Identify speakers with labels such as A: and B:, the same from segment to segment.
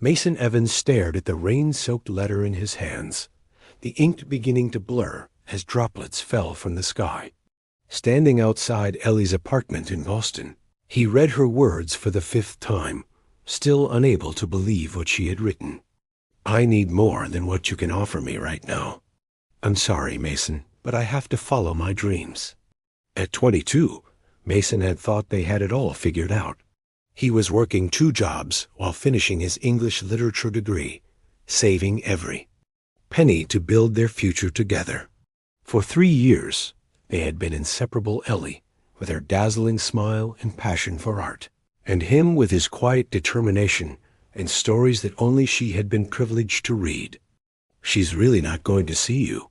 A: Mason Evans stared at the rain-soaked letter in his hands, the ink beginning to blur as droplets fell from the sky. Standing outside Ellie's apartment in Boston, he read her words for the 5th time, still unable to believe what she had written. "I need more than what you can offer me right now. I'm sorry, Mason, but I have to follow my dreams." At 22, Mason had thought they had it all figured out. He was working 2 jobs while finishing his English literature degree, saving every penny to build their future together. For 3 years, they had been inseparable, Ellie, with her dazzling smile and passion for art, and him with his quiet determination and stories that only she had been privileged to read. "She's really not going to see you,"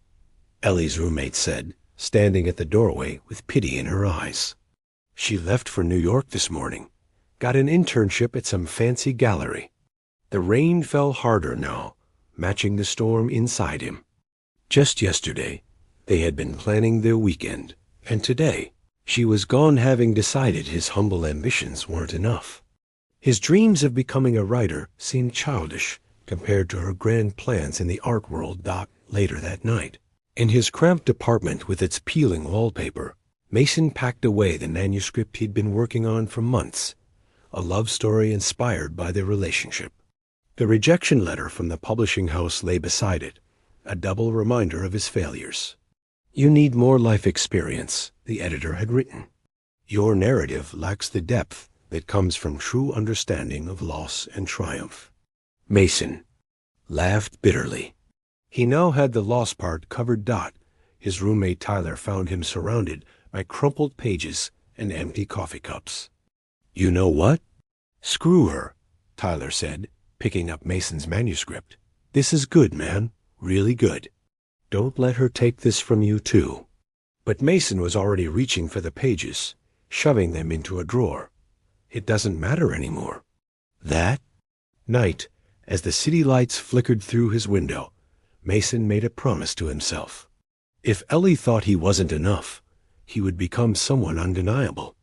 A: Ellie's roommate said, standing at the doorway with pity in her eyes. "She left for New York this morning, got an internship at some fancy gallery." The rain fell harder now, matching the storm inside him. Just yesterday, they had been planning their weekend, and today, she was gone, having decided his humble ambitions weren't enough. His dreams of becoming a writer seemed childish compared to her grand plans in the art world. Later that night, in his cramped apartment with its peeling wallpaper, Mason packed away the manuscript he'd been working on for months, a love story inspired by their relationship. The rejection letter from the publishing house lay beside it, a double reminder of his failures. "You need more life experience," the editor had written. "Your narrative lacks the depth that comes from true understanding of loss and triumph." Mason laughed bitterly. He now had the loss part covered. His roommate Tyler found him surrounded by crumpled pages and empty coffee cups. "You know what? Screw her," Tyler said, picking up Mason's manuscript. "This is good, man, really good. Don't let her take this from you, too." But Mason was already reaching for the pages, shoving them into a drawer. "It doesn't matter anymore." That night, as the city lights flickered through his window, Mason made a promise to himself. If Ellie thought he wasn't enough, he would become someone undeniable.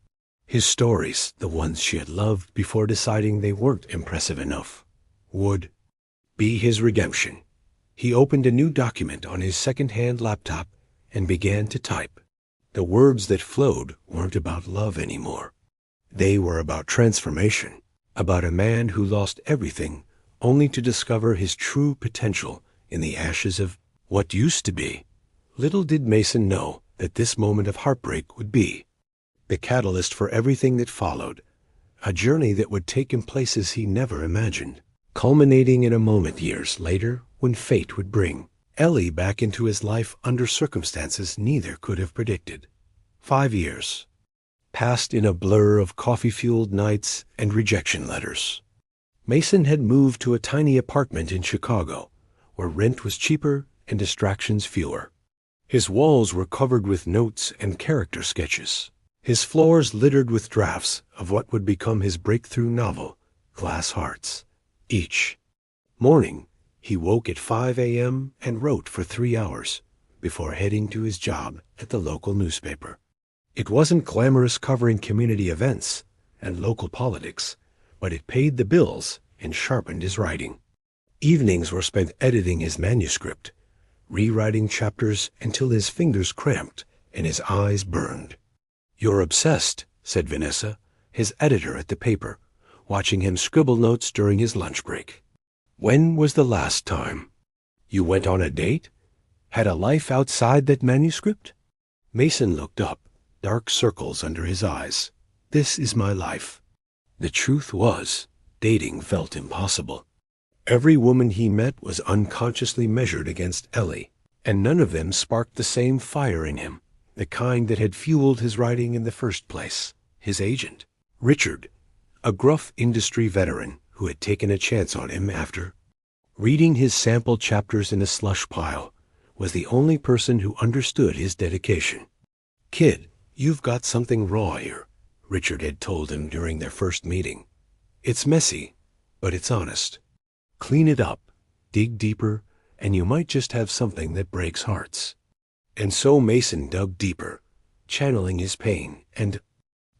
A: His stories, the ones she had loved before deciding they weren't impressive enough, would be his redemption. He opened a new document on his second-hand laptop and began to type. The words that flowed weren't about love anymore. They were about transformation, about a man who lost everything only to discover his true potential in the ashes of what used to be. Little did Mason know that this moment of heartbreak would be the catalyst for everything that followed, a journey that would take him places he never imagined, culminating in a moment years later when fate would bring Ellie back into his life under circumstances neither could have predicted. 5 years passed in a blur of coffee-fueled nights and rejection letters. Mason had moved to a tiny apartment in Chicago, where rent was cheaper and distractions fewer. His walls were covered with notes and character sketches, his floors littered with drafts of what would become his breakthrough novel, Glass Hearts. Each morning, he woke at 5 a.m. and wrote for 3 hours before heading to his job at the local newspaper. It wasn't glamorous, covering community events and local politics, but it paid the bills and sharpened his writing. Evenings were spent editing his manuscript, rewriting chapters until his fingers cramped and his eyes burned. "You're obsessed," said Vanessa, his editor at the paper, watching him scribble notes during his lunch break. "When was the last time you went on a date? Had a life outside that manuscript?" Mason looked up, dark circles under his eyes. "This is my life." The truth was, dating felt impossible. Every woman he met was unconsciously measured against Ellie, and none of them sparked the same fire in him, the kind that had fueled his writing in the first place. His agent, Richard, a gruff industry veteran who had taken a chance on him after reading his sample chapters in a slush pile, was the only person who understood his dedication. "Kid, you've got something raw here," Richard had told him during their first meeting. "It's messy, but it's honest. Clean it up, dig deeper, and you might just have something that breaks hearts." And so Mason dug deeper, channeling his pain and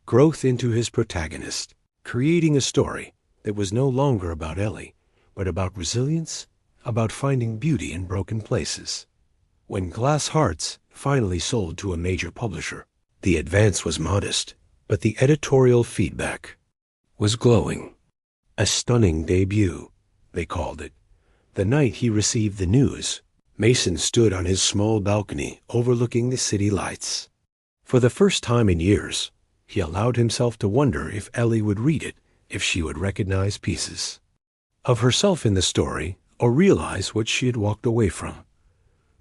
A: growth into his protagonist, creating a story that was no longer about Ellie, but about resilience, about finding beauty in broken places. When Glass Hearts finally sold to a major publisher, the advance was modest, but the editorial feedback was glowing. A stunning debut, they called it. The night he received the news, Mason stood on his small balcony overlooking the city lights. For the first time in years, he allowed himself to wonder if Ellie would read it, if she would recognize pieces of herself in the story or realize what she had walked away from.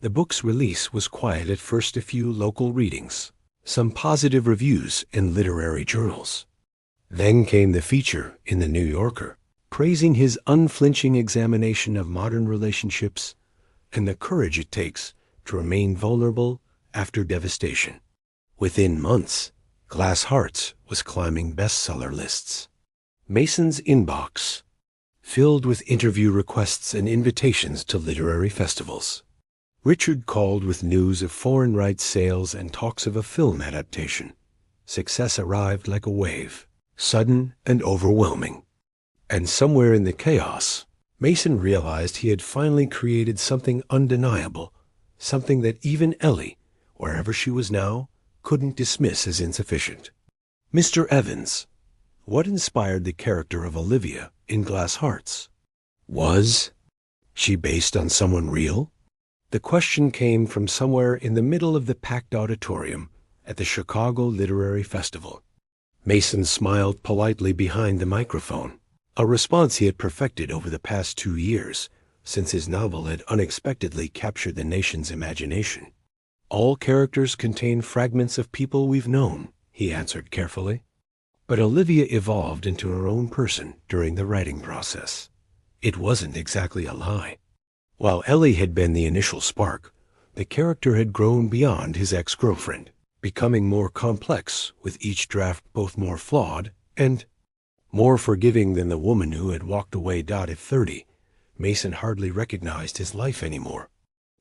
A: The book's release was quiet at first. A few local readings, some positive reviews in literary journals. Then came the feature in the New Yorker, praising his unflinching examination of modern relationships and the courage it takes to remain vulnerable after devastation. Within months, Glass Hearts was climbing bestseller lists. Mason's inbox filled with interview requests and invitations to literary festivals. Richard called with news of foreign rights sales and talks of a film adaptation. Success arrived like a wave, sudden and overwhelming. And somewhere in the chaos, Mason realized he had finally created something undeniable, something that even Ellie, wherever she was now, couldn't dismiss as insufficient. Mr. Evans, what inspired the character of Olivia in Glass Hearts? Was she based on someone real? The question came from somewhere in the middle of the packed auditorium at the Chicago Literary Festival. Mason smiled politely behind the microphone, a response he had perfected over the past 2 years, since his novel had unexpectedly captured the nation's imagination. All characters contain fragments of people we've known, he answered carefully. But Olivia evolved into her own person during the writing process. It wasn't exactly a lie. While Ellie had been the initial spark, the character had grown beyond his ex-girlfriend, becoming more complex with each draft, both more flawed and more forgiving than the woman who had walked away. At 30, Mason hardly recognized his life anymore.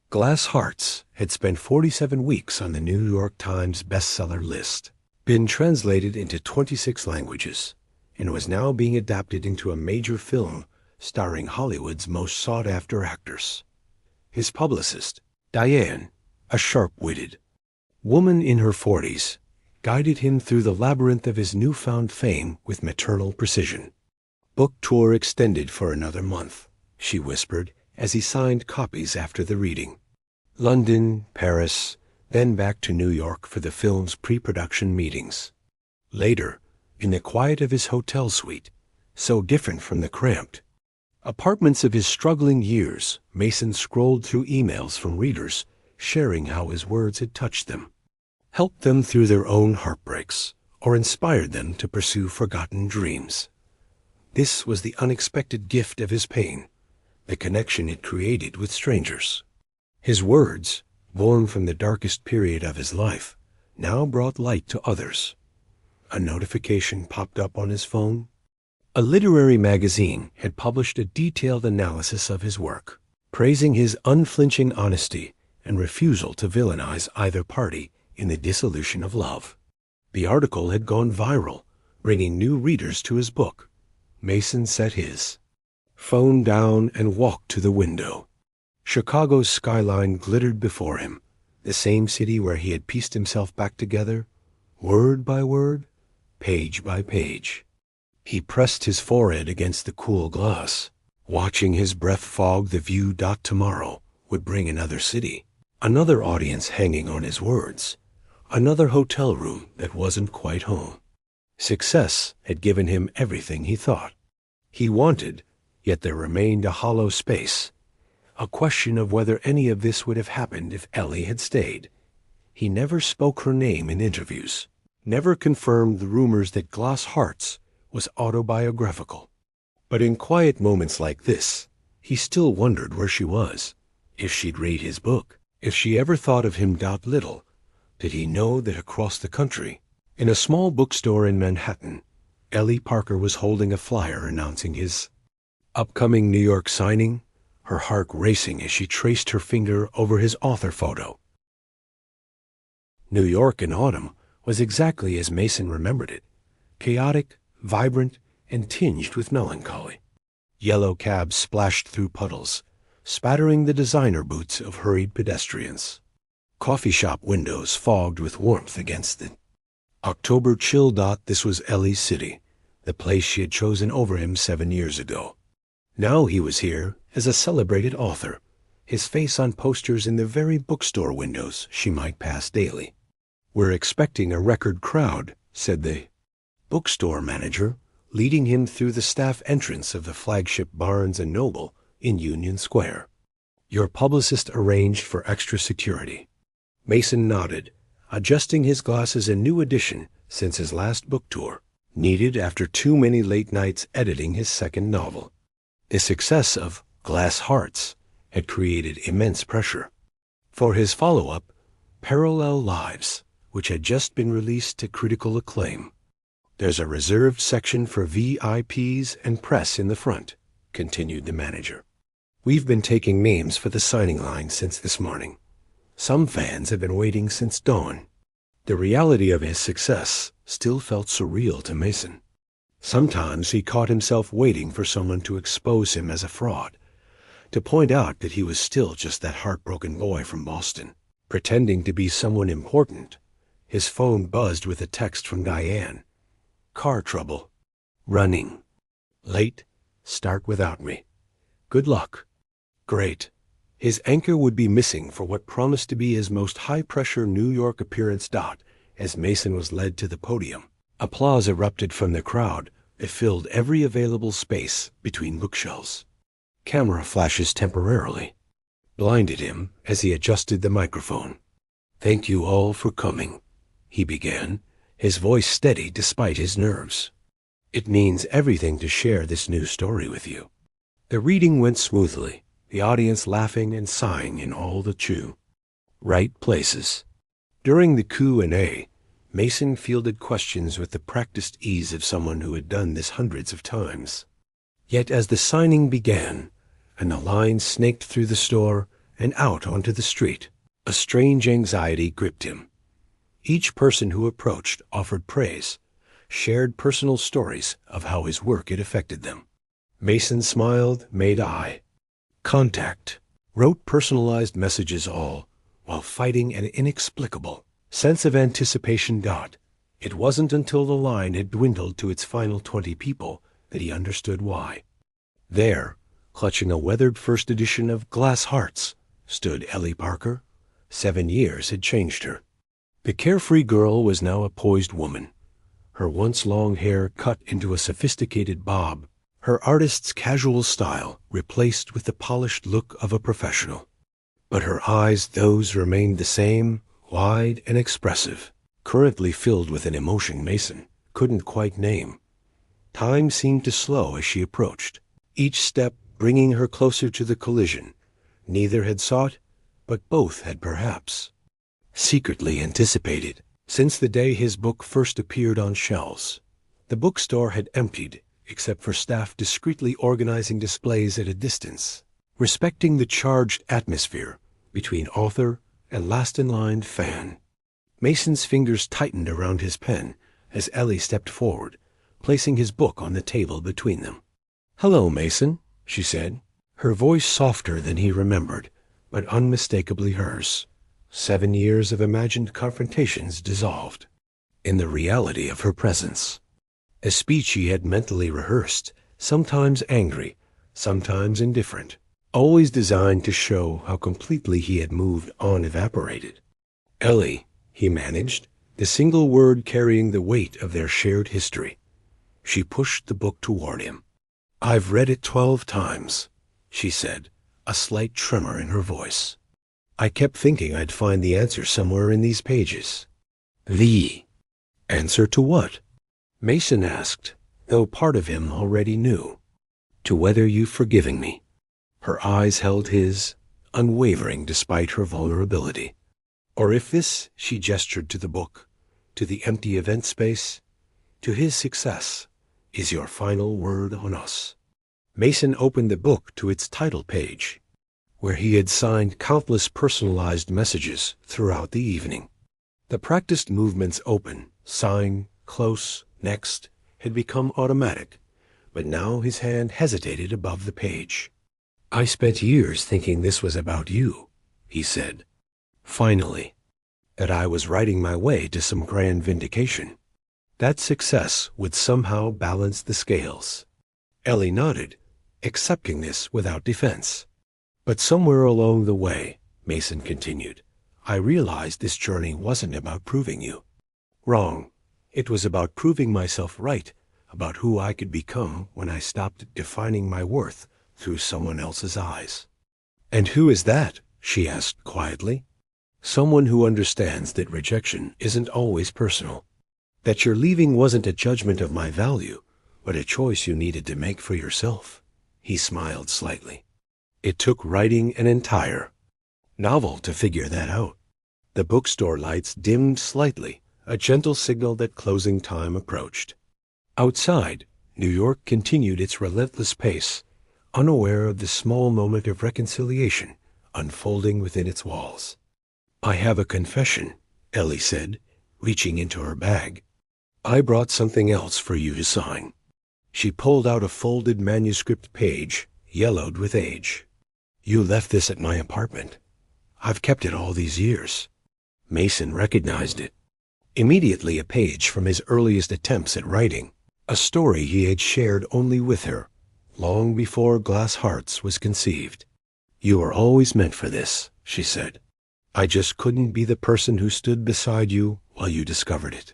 A: Glass Hearts had spent 47 weeks on the New York Times bestseller list, been translated into 26 languages, and was now being adapted into a major film starring Hollywood's most sought-after actors. His publicist, Diane, a sharp-witted woman in her 40s, guided him through the labyrinth of his newfound fame with maternal precision. "Book tour extended for another month," she whispered as he signed copies after the reading. London, Paris, then back to New York for the film's pre-production meetings. Later, in the quiet of his hotel suite, so different from the cramped apartments of his struggling years, Mason scrolled through emails from readers sharing how his words had touched them, helped them through their own heartbreaks, or inspired them to pursue forgotten dreams. This was the unexpected gift of his pain, the connection it created with strangers. His words, born from the darkest period of his life, now brought light to others. A notification popped up on his phone. A literary magazine had published a detailed analysis of his work, praising his unflinching honesty and refusal to villainize either party in the dissolution of love. The article had gone viral, bringing new readers to his book. Mason set his phone down and walked to the window. Chicago's skyline glittered before him, the same city where he had pieced himself back together, word by word, page by page. He pressed his forehead against the cool glass, watching his breath fog the view. Tomorrow would bring another city, another audience hanging on his words, another hotel room that wasn't quite home. Success had given him everything he thought he wanted, yet there remained a hollow space, a question of whether any of this would have happened if Ellie had stayed. He never spoke her name in interviews, never confirmed the rumors that Glass Hearts was autobiographical. But in quiet moments like this, he still wondered where she was, if she'd read his book, if she ever thought of him. Little did he know that across the country, in a small bookstore in Manhattan, Ellie Parker was holding a flyer announcing his upcoming New York signing, her heart racing as she traced her finger over his author photo. New York in autumn was exactly as Mason remembered it, chaotic, vibrant, and tinged with melancholy. Yellow cabs splashed through puddles, spattering the designer boots of hurried pedestrians. Coffee shop windows fogged with warmth against it. October chill. This was Ellie's city, the place she had chosen over him 7 years ago. Now he was here as a celebrated author, his face on posters in the very bookstore windows she might pass daily. "We're expecting a record crowd," said the bookstore manager, leading him through the staff entrance of the flagship Barnes & Noble in Union Square. "Your publicist arranged for extra security." Mason nodded, adjusting his glasses. A new edition since his last book tour, needed after too many late nights editing his second novel. The success of Glass Hearts had created immense pressure. For his follow-up, Parallel Lives, which had just been released to critical acclaim. "There's a reserved section for VIPs and press in the front," continued the manager. "We've been taking names for the signing line since this morning. Some fans have been waiting since dawn." The reality of his success still felt surreal to Mason. Sometimes he caught himself waiting for someone to expose him as a fraud, to point out that he was still just that heartbroken boy from Boston, pretending to be someone important. His phone buzzed with a text from Diane. "Car trouble. Running. Late. Start without me. Good luck." Great. His anchor would be missing for what promised to be his most high-pressure New York appearance. As Mason was led to the podium, applause erupted from the crowd. It filled every available space between bookshelves. Camera flashes temporarily blinded him as he adjusted the microphone. "Thank you all for coming," he began, his voice steady despite his nerves. "It means everything to share this new story with you." The reading went smoothly, the audience laughing and sighing in all the right places. During the Q&A, Mason fielded questions with the practiced ease of someone who had done this hundreds of times. Yet as the signing began, and the line snaked through the store and out onto the street, a strange anxiety gripped him. Each person who approached offered praise, shared personal stories of how his work had affected them. Mason smiled, made eye contact, wrote personalized messages, all while fighting an inexplicable sense of anticipation. It wasn't until the line had dwindled to its final 20 people that he understood why. There, clutching a weathered first edition of Glass Hearts, stood Ellie Parker. 7 years had changed her. The carefree girl was now a poised woman, her once long hair cut into a sophisticated bob, her artist's casual style replaced with the polished look of a professional. But her eyes, those remained the same, wide and expressive, currently filled with an emotion Mason couldn't quite name. Time seemed to slow as she approached, each step bringing her closer to the collision neither had sought, but both had perhaps secretly anticipated. Since the day his book first appeared on shelves, the bookstore had emptied, except for staff discreetly organizing displays at a distance, respecting the charged atmosphere between author and last-in-line fan. Mason's fingers tightened around his pen as Ellie stepped forward, placing his book on the table between them. "Hello, Mason," she said, her voice softer than he remembered, but unmistakably hers. 7 years of imagined confrontations dissolved in the reality of her presence. A speech he had mentally rehearsed, sometimes angry, sometimes indifferent, always designed to show how completely he had moved on, evaporated. "Ellie," he managed, the single word carrying the weight of their shared history. She pushed the book toward him. "I've read it 12 times, she said, a slight tremor in her voice. "I kept thinking I'd find the answer somewhere in these pages." "The answer to what?" Mason asked, though part of him already knew. "To whether you've forgiven me." Her eyes held his, unwavering despite her vulnerability. "Or if this," she gestured to the book, to the empty event space, "to his success, is your final word on us." Mason opened the book to its title page, where he had signed countless personalized messages throughout the evening. The practiced movements open, sign, close, next, had become automatic, but now his hand hesitated above the page. "I spent years thinking this was about you," he said. "Finally. That I was writing my way to some grand vindication. That success would somehow balance the scales." Ellie nodded, accepting this without defense. "But somewhere along the way," Mason continued, "I realized this journey wasn't about proving you wrong. It was about proving myself right about who I could become when I stopped defining my worth through someone else's eyes." "And who is that?" she asked quietly. "Someone who understands that rejection isn't always personal. That your leaving wasn't a judgment of my value, but a choice you needed to make for yourself." He smiled slightly. "It took writing an entire novel to figure that out." The bookstore lights dimmed slightly, a gentle signal that closing time approached. Outside, New York continued its relentless pace, unaware of the small moment of reconciliation unfolding within its walls. "I have a confession," Ellie said, reaching into her bag. "I brought something else for you to sign." She pulled out a folded manuscript page, yellowed with age. "You left this at my apartment. I've kept it all these years." Mason recognized it. Immediately a page from his earliest attempts at writing, a story he had shared only with her, long before Glass Hearts was conceived. "You were always meant for this," she said. "I just couldn't be the person who stood beside you while you discovered it."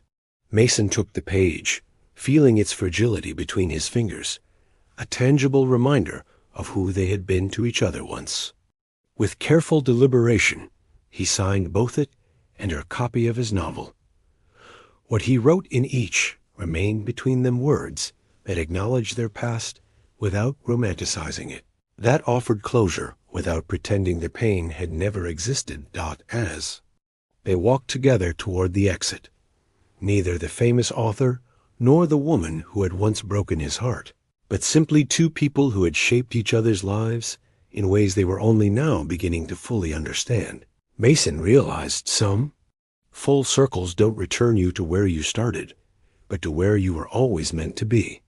A: Mason took the page, feeling its fragility between his fingers, a tangible reminder of who they had been to each other once. With careful deliberation, he signed both it and her copy of his novel. What he wrote in each remained between them words that acknowledged their past without romanticizing it, that offered closure without pretending the pain had never existed. As they walked together toward the exit, neither the famous author nor the woman who had once broken his heart, but simply two people who had shaped each other's lives in ways they were only now beginning to fully understand. Mason realized some full circles don't return you to where you started, but to where you were always meant to be.